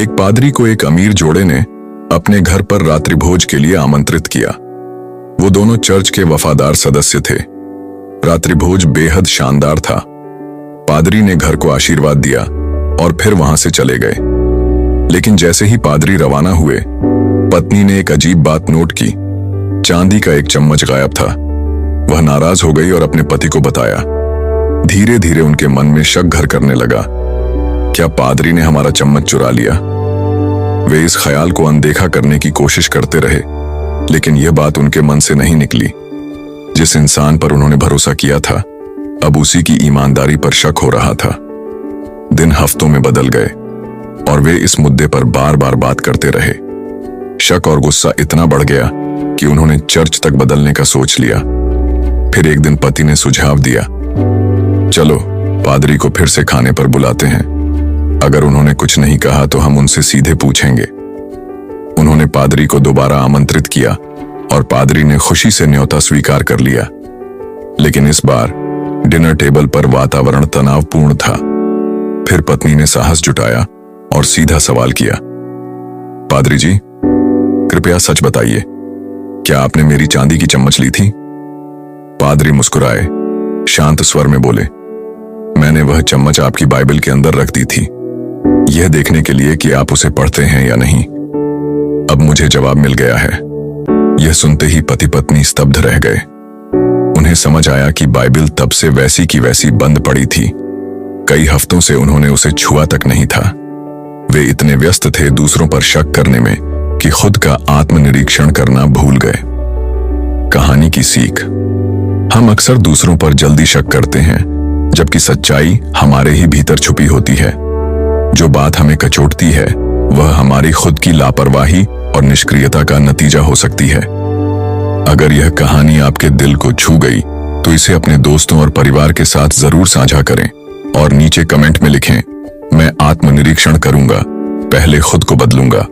एक पादरी को एक अमीर जोड़े ने अपने घर पर रात्रि भोज के लिए आमंत्रित किया। वो दोनों चर्च के वफादार सदस्य थे। रात्रि भोज बेहद शानदार था। पादरी ने घर को आशीर्वाद दिया और फिर वहां से चले गए। लेकिन जैसे ही पादरी रवाना हुए, पत्नी ने एक अजीब बात नोट की। चांदी का एक चम्मच गायब था। वह नाराज हो गई और अपने पति को बताया। धीरे धीरे उनके मन में शक घर करने लगा। क्या पादरी ने हमारा चम्मच चुरा लिया? वे इस ख्याल को अनदेखा करने की कोशिश करते रहे, लेकिन यह बात उनके मन से नहीं निकली। जिस इंसान पर उन्होंने भरोसा किया था, अब उसी की ईमानदारी पर शक हो रहा था। दिन हफ्तों में बदल गए और वे इस मुद्दे पर बार बार बात करते रहे। शक और गुस्सा इतना बढ़ गया कि उन्होंने चर्च तक बदलने का सोच लिया। फिर एक दिन पति ने सुझाव दिया, चलो पादरी को फिर से खाने पर बुलाते हैं। अगर उन्होंने कुछ नहीं कहा तो हम उनसे सीधे पूछेंगे। उन्होंने पादरी को दोबारा आमंत्रित किया और पादरी ने खुशी से न्योता स्वीकार कर लिया। लेकिन इस बार डिनर टेबल पर वातावरण तनावपूर्ण था। फिर पत्नी ने साहस जुटाया और सीधा सवाल किया, पादरी जी, कृपया सच बताइए, क्या आपने मेरी चांदी की चम्मच ली थी? पादरी मुस्कुराए, शांत स्वर में बोले, मैंने वह चम्मच आपकी बाइबल के अंदर रख दी थी, यह देखने के लिए कि आप उसे पढ़ते हैं या नहीं। अब मुझे जवाब मिल गया है। यह सुनते ही पति पत्नी स्तब्ध रह गए। उन्हें समझ आया कि बाइबल तब से वैसी की वैसी बंद पड़ी थी। कई हफ्तों से उन्होंने उसे छुआ तक नहीं था। वे इतने व्यस्त थे दूसरों पर शक करने में कि खुद का आत्मनिरीक्षण करना भूल गए। कहानी की सीख, हम अक्सर दूसरों पर जल्दी शक करते हैं, जबकि सच्चाई हमारे ही भीतर छुपी होती है। जो बात हमें कचोटती है, वह हमारी खुद की लापरवाही और निष्क्रियता का नतीजा हो सकती है। अगर यह कहानी आपके दिल को छू गई, तो इसे अपने दोस्तों और परिवार के साथ जरूर साझा करें और नीचे कमेंट में लिखें, मैं आत्मनिरीक्षण करूंगा, पहले खुद को बदलूंगा।